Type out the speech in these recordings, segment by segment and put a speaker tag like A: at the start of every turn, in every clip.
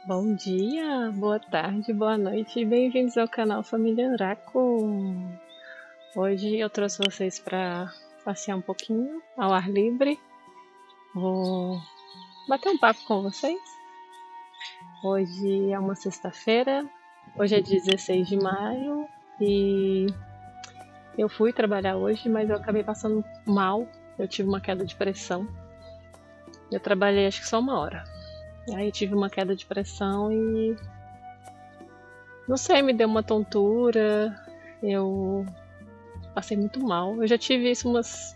A: Bom dia, boa tarde, boa noite e bem-vindos ao canal Família Draco. Hoje eu trouxe vocês para passear um pouquinho ao ar livre. Vou bater um papo com vocês. Hoje é uma sexta-feira, hoje é 16 de maio e eu fui trabalhar hoje, mas eu acabei passando mal. Eu tive uma queda de pressão. Eu trabalhei acho que só 1 hora. Aí eu tive uma queda de pressão e não sei, me deu uma tontura, eu passei muito mal. Eu já tive isso umas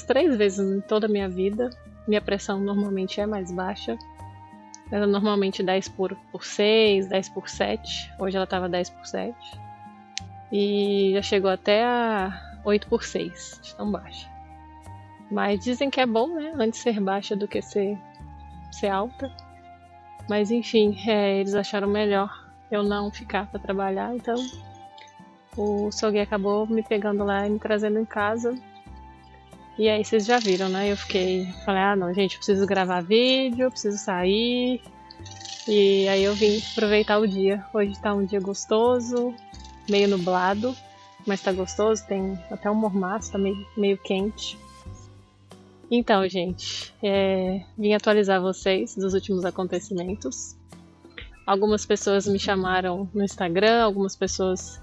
A: 3 vezes em toda a minha vida. Minha pressão normalmente é mais baixa. Era normalmente 10/6, 10/7. Hoje ela estava 10/7. E já chegou até a 8/6, de tão baixa. Mas dizem que é bom, né? Antes ser baixa do que ser alta. Mas enfim, eles acharam melhor eu não ficar para trabalhar, então o Soguei acabou me pegando lá e me trazendo em casa. E aí vocês já viram, né? Falei, não, gente, eu preciso gravar vídeo, eu preciso sair. E aí eu vim aproveitar o dia. Hoje tá um dia gostoso, meio nublado, mas tá gostoso, tem até um mormaço, tá meio quente. Então, gente, vim atualizar vocês dos últimos acontecimentos. Algumas pessoas me chamaram no Instagram, algumas pessoas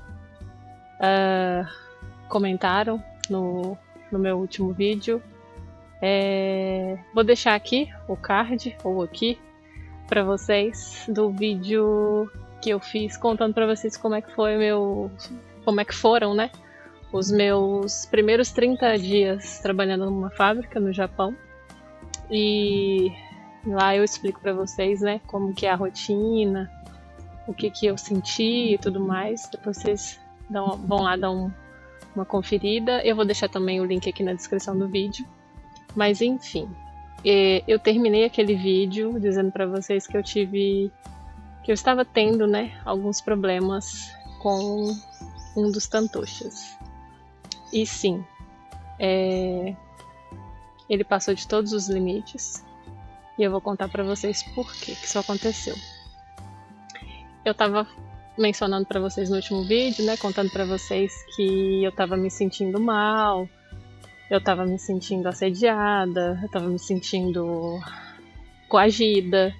A: comentaram no meu último vídeo. Vou deixar aqui o card, ou aqui, para vocês, do vídeo que eu fiz contando para vocês como é que foram, né? Os meus primeiros 30 dias trabalhando numa fábrica no Japão. E lá eu explico para vocês, né, como que é a rotina, o que eu senti e tudo mais. Depois vocês vão lá dar uma conferida. Eu vou deixar também o link aqui na descrição do vídeo. Mas enfim, eu terminei aquele vídeo dizendo para vocês que eu estava tendo, né, alguns problemas com um dos tantoshas. E sim, ele passou de todos os limites. E eu vou contar pra vocês por que isso aconteceu. Eu tava mencionando pra vocês no último vídeo, né, contando pra vocês que eu tava me sentindo mal, eu tava me sentindo assediada, eu tava me sentindo coagida,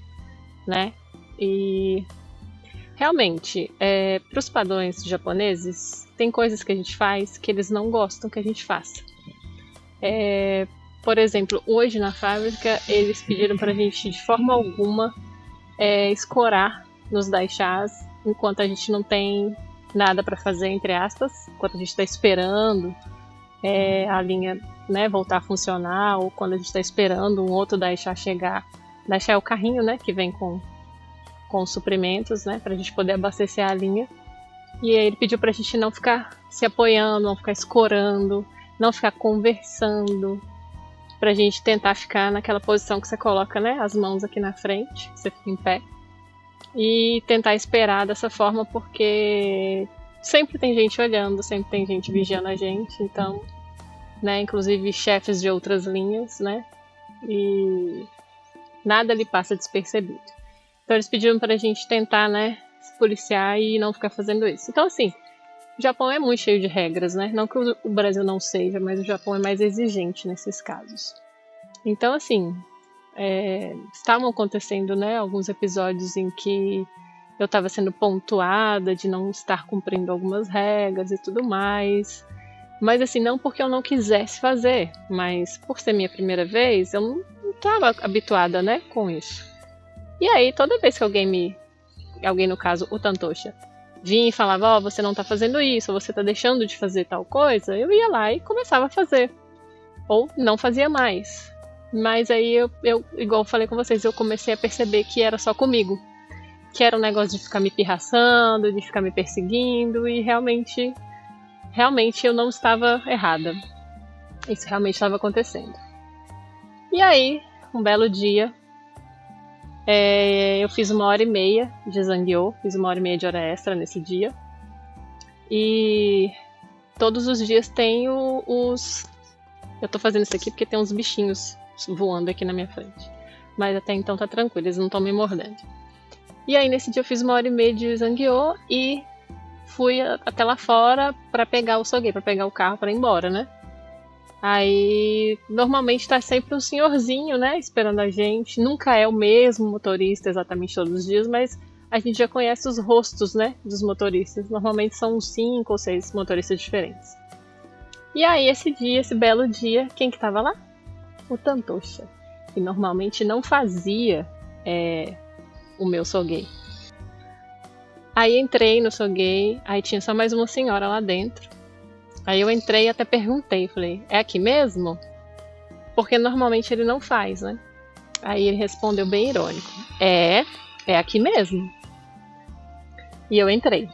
A: né? E realmente, pros padrões japoneses, tem coisas que a gente faz que eles não gostam que a gente faça. Por exemplo, hoje na fábrica eles pediram pra gente de forma alguma escorar nos daishas enquanto a gente não tem nada pra fazer, entre aspas, enquanto a gente tá esperando a linha, né, voltar a funcionar, ou quando a gente tá esperando um outro daisha chegar. Daisha é o carrinho, né, que vem com os suprimentos, né, pra gente poder abastecer a linha. E aí ele pediu pra gente não ficar se apoiando, não ficar escorando, não ficar conversando, pra gente tentar ficar naquela posição que você coloca, né, as mãos aqui na frente, você fica em pé, e tentar esperar dessa forma, porque sempre tem gente olhando, sempre tem gente vigiando a gente, então, né, inclusive chefes de outras linhas, né, e nada lhe passa despercebido. Então eles pediram pra gente tentar, né, se policiar e não ficar fazendo isso. Então, assim, o Japão é muito cheio de regras, né? Não que o Brasil não seja, mas o Japão é mais exigente nesses casos. Então, assim, estavam acontecendo, né, alguns episódios em que eu estava sendo pontuada de não estar cumprindo algumas regras e tudo mais. Mas, assim, não porque eu não quisesse fazer, mas por ser minha primeira vez, eu não estava habituada, né, com isso. E aí, toda vez que alguém, no caso, o Tantosha, vinha e falava, você não tá fazendo isso, ou você tá deixando de fazer tal coisa, eu ia lá e começava a fazer. Ou não fazia mais. Mas aí eu igual eu falei com vocês, eu comecei a perceber que era só comigo. Que era um negócio de ficar me pirraçando, de ficar me perseguindo, e realmente eu não estava errada. Isso realmente estava acontecendo. E aí, um belo dia, eu fiz 1h30 de Zangyo, fiz 1h30 de hora extra nesse dia. E todos os dias tem os... Eu tô fazendo isso aqui porque tem uns bichinhos voando aqui na minha frente. Mas até então tá tranquilo, eles não estão me mordendo. E aí nesse dia eu fiz 1h30 de Zangueô e fui até lá fora pra pegar o Soguei, pra pegar o carro pra ir embora, né? Aí normalmente tá sempre um senhorzinho, né, esperando a gente. Nunca é o mesmo motorista exatamente todos os dias, mas a gente já conhece os rostos, né, dos motoristas. Normalmente são uns 5 ou 6 motoristas diferentes. E aí esse belo dia, quem que tava lá? O Tantocha, que normalmente não fazia o meu Soguei. Aí entrei no Soguei, aí tinha só mais uma senhora lá dentro. Aí eu entrei e até perguntei, falei, é aqui mesmo? Porque normalmente ele não faz, né? Aí ele respondeu bem irônico, é aqui mesmo. E eu entrei.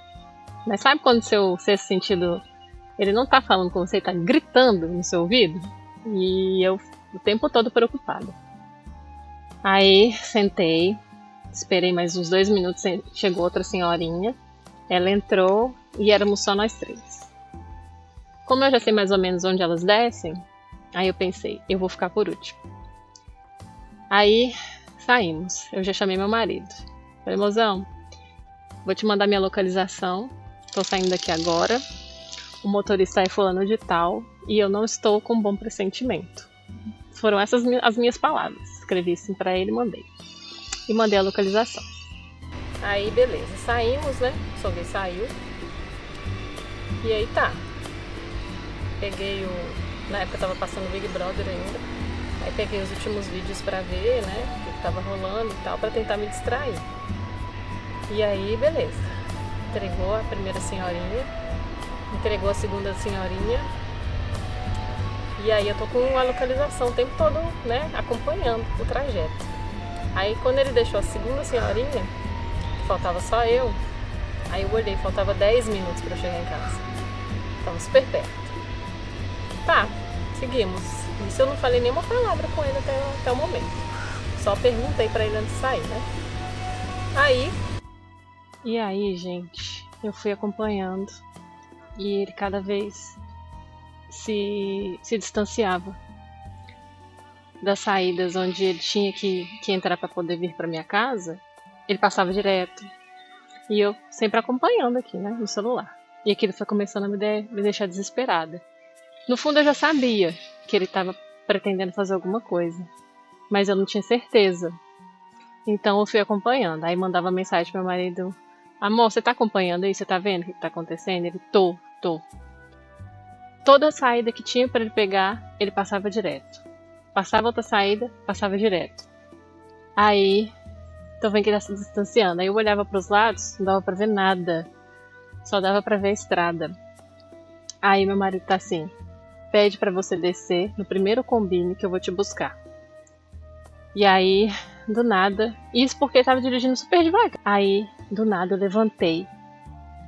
A: Mas sabe quando seu sexto sentido, ele não tá falando com você, ele tá gritando no seu ouvido? E eu o tempo todo preocupada. Aí sentei, esperei mais uns 2 minutos, chegou outra senhorinha, ela entrou e éramos só nós 3. Como eu já sei mais ou menos onde elas descem, aí eu pensei, eu vou ficar por último. Aí saímos, eu já chamei meu marido. Falei, mozão, vou te mandar minha localização, tô saindo daqui agora, o motorista é fulano de tal e eu não estou com um bom pressentimento. Foram essas as minhas palavras, escrevi assim pra ele e mandei. E mandei a localização. Aí beleza, saímos, né, o Soguei saiu. E aí tá. Peguei na época eu tava passando Big Brother ainda. Aí peguei os últimos vídeos pra ver, né, o que tava rolando e tal, pra tentar me distrair. E aí, beleza. Entregou a primeira senhorinha, entregou a segunda senhorinha. E aí eu tô com a localização o tempo todo, né, acompanhando o trajeto. Aí quando ele deixou a segunda senhorinha, que faltava só eu, aí eu olhei, faltava 10 minutos pra eu chegar em casa. Tava super perto. Tá, seguimos. Isso eu não falei nenhuma palavra com ele até o momento. Só perguntei pra ele antes de sair, né? E aí, gente, eu fui acompanhando e ele cada vez se distanciava das saídas onde ele tinha que entrar pra poder vir pra minha casa. Ele passava direto. E eu sempre acompanhando aqui, né, no celular. E aquilo foi começando a me deixar desesperada. No fundo eu já sabia que ele estava pretendendo fazer alguma coisa, mas eu não tinha certeza. Então eu fui acompanhando. Aí mandava mensagem pro meu marido: amor, você tá acompanhando aí? Você tá vendo o que tá acontecendo? Ele, tô. Toda saída que tinha para ele pegar, ele passava direto. Passava outra saída, passava direto. Aí, tô vendo que ele tá se distanciando. Aí eu olhava pros lados, não dava pra ver nada. Só dava pra ver a estrada. Aí meu marido tá assim: pede pra você descer no primeiro combine que eu vou te buscar. E aí, do nada, isso porque ele tava dirigindo super devagar. Aí, do nada, eu levantei.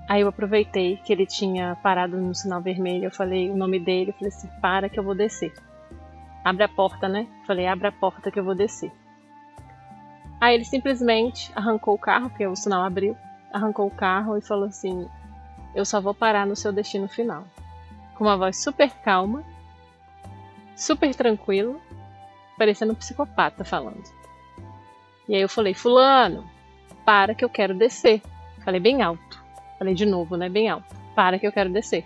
A: Aí eu aproveitei que ele tinha parado no sinal vermelho. Eu falei o nome dele, eu falei assim: para que eu vou descer. Abre a porta, né? Eu falei, abre a porta que eu vou descer. Aí ele simplesmente arrancou o carro, porque o sinal abriu. Arrancou o carro e falou assim: eu só vou parar no seu destino final. Com uma voz super calma, super tranquila, parecendo um psicopata falando. E aí eu falei: fulano, para que eu quero descer. Falei bem alto. Falei de novo, né, bem alto. Para que eu quero descer.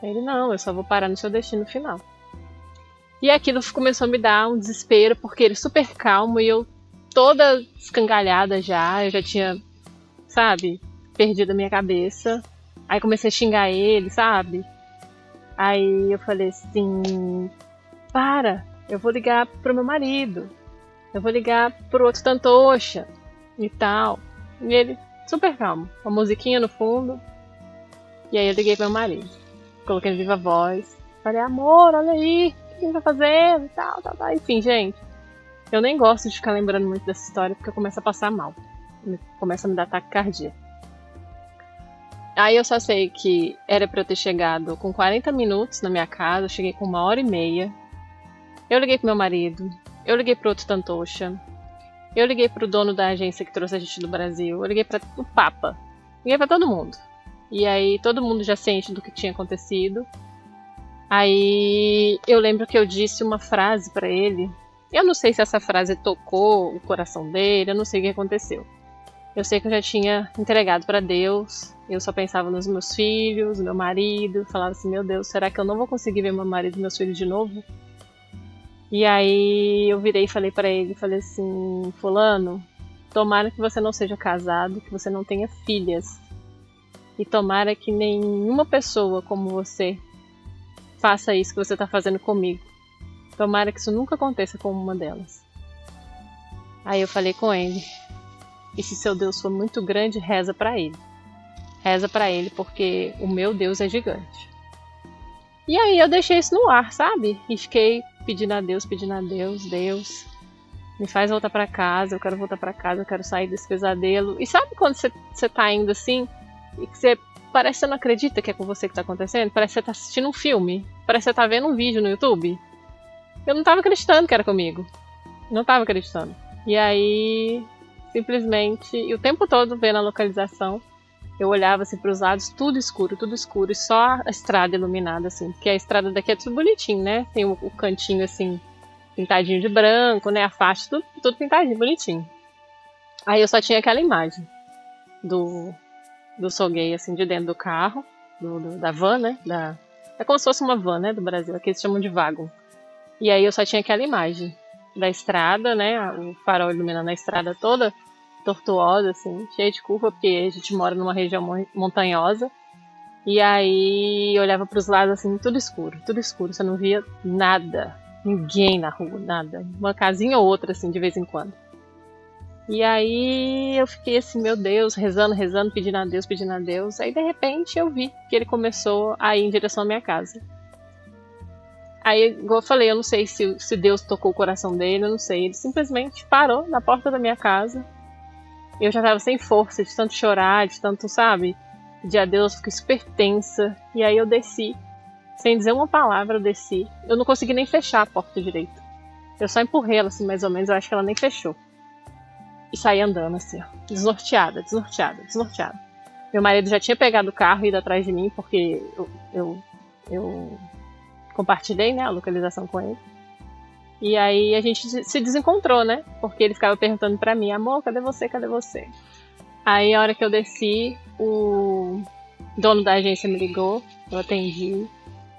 A: Aí ele: não, eu só vou parar no seu destino final. E aquilo começou a me dar um desespero, porque ele super calmo e eu toda escangalhada já. Eu já tinha, sabe, perdido a minha cabeça. Aí comecei a xingar ele, sabe? Aí eu falei assim: para, eu vou ligar pro meu marido. Eu vou ligar pro outro Tantocha e tal. E ele super calmo, uma musiquinha no fundo. E aí eu liguei pro meu marido. Coloquei no viva voz. Falei: amor, olha aí, o que ele tá fazendo e tal. Enfim, gente, eu nem gosto de ficar lembrando muito dessa história, porque eu começo a passar mal. Começa a me dar taquicardia. Aí eu só sei que era pra eu ter chegado com 40 minutos na minha casa. Eu cheguei com 1h30. Eu liguei pro meu marido. Eu liguei pro outro Tantocha. Eu liguei pro dono da agência que trouxe a gente do Brasil. Eu liguei para o Papa. Liguei pra todo mundo. E aí todo mundo já ciente do que tinha acontecido. Aí eu lembro que eu disse uma frase pra ele. Eu não sei se essa frase tocou o coração dele. Eu não sei o que aconteceu. Eu sei que eu já tinha entregado pra Deus. Eu só pensava nos meus filhos, no meu marido. Falava assim, meu Deus, será que eu não vou conseguir ver meu marido e meus filhos de novo? E aí eu virei e falei pra ele, falei assim, fulano, tomara que você não seja casado, que você não tenha filhas. E tomara que nenhuma pessoa como você faça isso que você tá fazendo comigo. Tomara que isso nunca aconteça com uma delas. Aí eu falei com ele, e se seu Deus for muito grande, reza pra ele. Reza pra ele, porque o meu Deus é gigante. E aí eu deixei isso no ar, sabe? E fiquei pedindo a Deus, Deus, me faz voltar pra casa, eu quero voltar pra casa, eu quero sair desse pesadelo. E sabe quando você tá indo assim, e que você parece que você não acredita que é com você que tá acontecendo? Parece que você tá assistindo um filme, parece que você tá vendo um vídeo no YouTube. Eu não tava acreditando que era comigo. Não tava acreditando. E aí, simplesmente, e o tempo todo vendo a localização, eu olhava assim pros lados, tudo escuro, e só a estrada iluminada, assim. Porque a estrada daqui é tudo bonitinho, né? Tem o cantinho, assim, pintadinho de branco, né? A faixa, tudo pintadinho, bonitinho. Aí eu só tinha aquela imagem do Soguei, assim, de dentro do carro, da van, né? É como se fosse uma van, né? Do Brasil, aqui eles chamam de wagon. E aí eu só tinha aquela imagem da estrada, né? O farol iluminando a estrada toda tortuosa, assim, cheia de curva, porque a gente mora numa região montanhosa. E aí eu olhava pros lados, assim, tudo escuro, você não via nada, ninguém na rua, nada. Uma casinha ou outra, assim, de vez em quando. E aí eu fiquei assim, meu Deus, rezando, pedindo a Deus. Aí de repente eu vi que ele começou a ir em direção à minha casa. Aí, igual eu falei, eu não sei se Deus tocou o coração dele, eu não sei. Ele simplesmente parou na porta da minha casa. Eu já tava sem força, de tanto chorar, de tanto, sabe? De adeus, fiquei super tensa. E aí eu desci. Sem dizer uma palavra, eu desci. Eu não consegui nem fechar a porta direito. Eu só empurrei ela, assim, mais ou menos. Eu acho que ela nem fechou. E saí andando, assim, ó. Desnorteada. Meu marido já tinha pegado o carro e ido atrás de mim, porque eu compartilhei, né, a localização com ele. E aí a gente se desencontrou, né? Porque ele ficava perguntando pra mim, amor, cadê você? Aí a hora que eu desci, o dono da agência me ligou, eu atendi.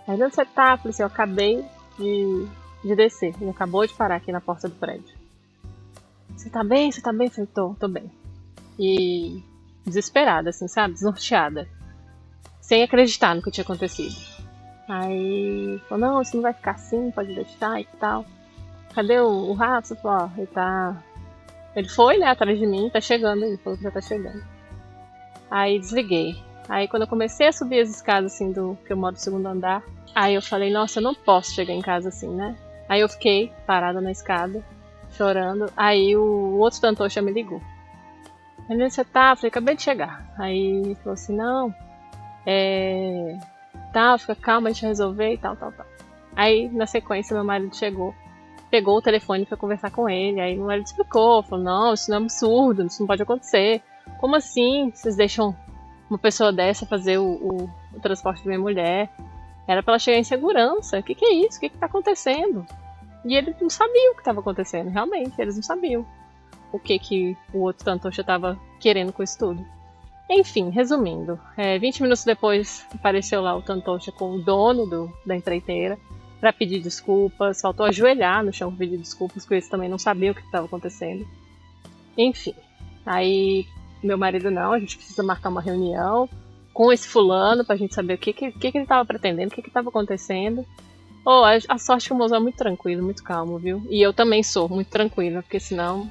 A: Aí, onde você tá? Eu falei assim, eu acabei de descer. Ele acabou de parar aqui na porta do prédio. Você tá bem? Eu falei, tô bem. E desesperada, assim, sabe? Desnorteada. Sem acreditar no que tinha acontecido. Aí falou, não, isso não vai ficar assim, pode deixar e tal. Cadê o Rafa? Falou, ó, ele foi, né, atrás de mim, tá chegando, ele falou que já tá chegando. Aí desliguei. Aí quando eu comecei a subir as escadas, assim, que eu moro no segundo andar, aí eu falei, nossa, eu não posso chegar em casa assim, né? Aí eu fiquei parada na escada, chorando. Aí o outro tantocha me ligou. Onde você tá? Eu falei, acabei de chegar. Aí ele falou assim, não, tá, fica calma, a gente vai resolver e tal. Aí, na sequência, meu marido chegou, pegou o telefone pra conversar com ele. Aí meu marido explicou, falou, não, isso não é um absurdo, isso não pode acontecer. Como assim vocês deixam uma pessoa dessa fazer o transporte da minha mulher? Era pra ela chegar em segurança. O que é isso? O que tá acontecendo? E ele não sabia o que estava acontecendo, realmente, eles não sabiam o que o outro tantocha estava querendo com isso tudo. Enfim, resumindo, 20 minutos depois apareceu lá o tantocha com o dono da empreiteira para pedir desculpas, faltou ajoelhar no chão para pedir desculpas, porque eles também não sabiam o que estava acontecendo. Enfim, aí meu marido não, a gente precisa marcar uma reunião com esse fulano pra gente saber o que ele estava pretendendo, o que estava acontecendo. Oh, a sorte que o moço é muito tranquilo, muito calmo, viu? E eu também sou muito tranquila, porque senão,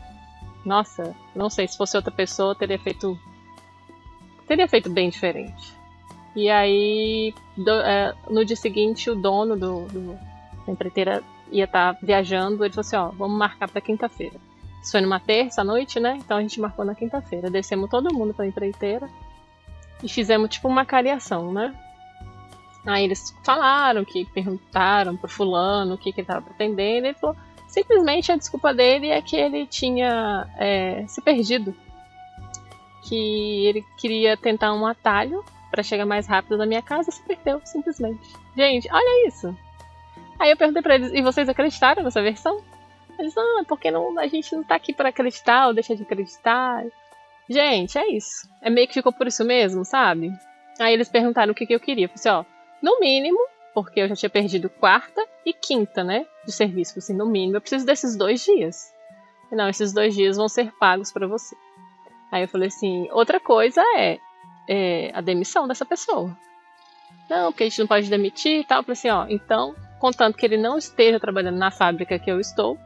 A: nossa, não sei, se fosse outra pessoa teria feito bem diferente. E aí, no dia seguinte, o dono da empreiteira ia estar viajando, ele falou assim, ó, vamos marcar pra quinta-feira. Isso foi numa terça à noite, né? Então a gente marcou na quinta-feira. Descemos todo mundo pra empreiteira e fizemos tipo uma cariação, né? Aí eles falaram, perguntaram pro fulano o que ele tava pretendendo. Ele falou, simplesmente a desculpa dele é que ele tinha se perdido. Que ele queria tentar um atalho pra chegar mais rápido na minha casa e se perdeu, simplesmente. Gente, olha isso. Aí eu perguntei pra eles, e vocês acreditaram nessa versão? Eles, não, é porque a gente não tá aqui pra acreditar ou deixar de acreditar. Gente, é isso. É meio que ficou por isso mesmo, sabe? Aí eles perguntaram o que eu queria. Eu falei assim, ó, no mínimo, porque eu já tinha perdido quarta e quinta, né, de serviço. Assim, no mínimo, eu preciso desses 2 dias. Não, esses 2 dias vão ser pagos pra você. Aí eu falei assim, outra coisa é a demissão dessa pessoa. Não, porque a gente não pode demitir e tal. Eu falei assim, ó, então, contanto que ele não esteja trabalhando na fábrica que eu estou,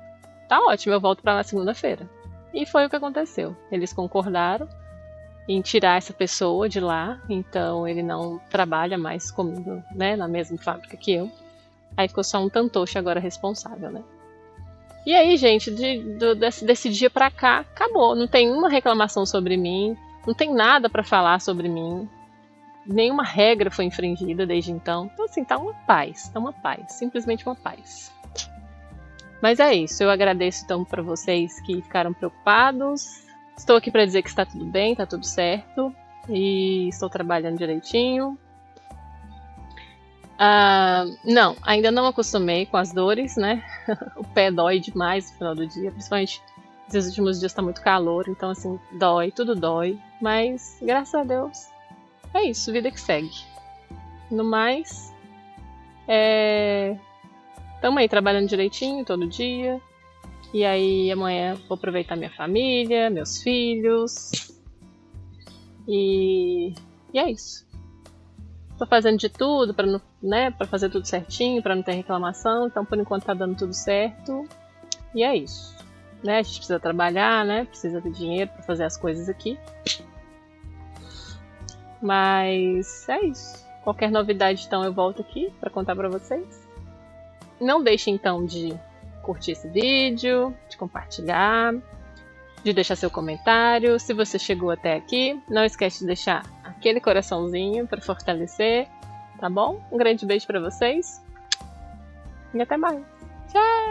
A: tá ótimo, eu volto pra lá segunda-feira. E foi o que aconteceu. Eles concordaram em tirar essa pessoa de lá, então ele não trabalha mais comigo, né, na mesma fábrica que eu. Aí ficou só um tantoche agora responsável, né. E aí, gente, desse dia pra cá, acabou. Não tem uma reclamação sobre mim, não tem nada pra falar sobre mim. Nenhuma regra foi infringida desde então. Então, assim, tá uma paz, simplesmente uma paz. Mas é isso, eu agradeço então pra vocês que ficaram preocupados. Estou aqui pra dizer que está tudo bem, tá tudo certo. E estou trabalhando direitinho. Não, ainda não acostumei com as dores, né? O pé dói demais no final do dia, principalmente nesses últimos dias tá muito calor, então assim, dói, tudo dói. Mas, graças a Deus, é isso, vida que segue. No mais, tamo aí trabalhando direitinho todo dia. E aí amanhã vou aproveitar minha família, meus filhos. E é isso. Tô fazendo de tudo pra, né, pra fazer tudo certinho, pra não ter reclamação. Então por enquanto tá dando tudo certo. E é isso. Né? A gente precisa trabalhar, né? Precisa de dinheiro pra fazer as coisas aqui. Mas é isso. Qualquer novidade então eu volto aqui pra contar pra vocês. Não deixe então de curtir esse vídeo, de compartilhar, de deixar seu comentário. Se você chegou até aqui, não esquece de deixar aquele coraçãozinho para fortalecer, tá bom? Um grande beijo para vocês e até mais. Tchau!